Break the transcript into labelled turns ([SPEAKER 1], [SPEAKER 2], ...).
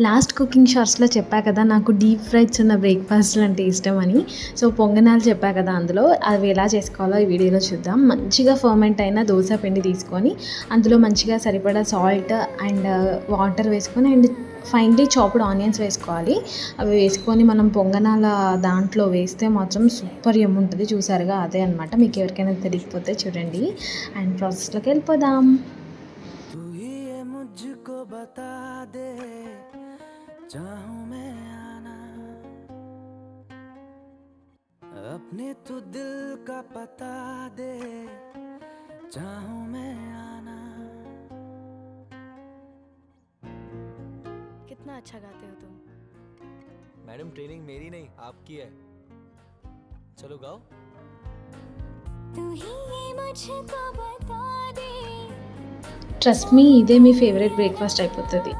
[SPEAKER 1] Last cooking షార్ట్స్లో చెప్పా కదా నాకు డీప్ ఫ్రైడ్స్ ఉన్న బ్రేక్ఫాస్ట్లు అంటే ఇష్టం అని. సో పొంగనాలు చెప్పా కదా, అందులో అవి ఎలా చేసుకోవాలో ఈ వీడియోలో చూద్దాం. మంచిగా ఫర్మెంట్ అయిన దోశ పిండి తీసుకొని అందులో మంచిగా సరిపడా సాల్ట్ అండ్ వాటర్ వేసుకొని అండ్ ఫైన్లీ చాప్డ్ ఆనియన్స్ వేసుకోవాలి. అవి వేసుకొని మనం పొంగనాల దాంట్లో వేస్తే మాత్రం సూపర్ ఉంటుంది. చూసారుగా, అదే అనమాట. మీకు ఎవరికైనా తెలియకపోతే చూడండి. అండ్ ప్రాసెస్లోకి వెళ్ళిపోదాం. चाहूं मैं आना अपने तू दिल का पता दे चाहूं मैं आना।
[SPEAKER 2] कितना अच्छा गाते हो तुम।
[SPEAKER 3] मैडम ट्रेनिंग मेरी नहीं आपकी है, चलो गाओ।
[SPEAKER 2] तू ही मुझको बता दे।
[SPEAKER 1] ट्रस्ट मी, ఇదే మీ ఫేవరెట్ బ్రేక్ఫాస్ట్ అయిపోతుంది.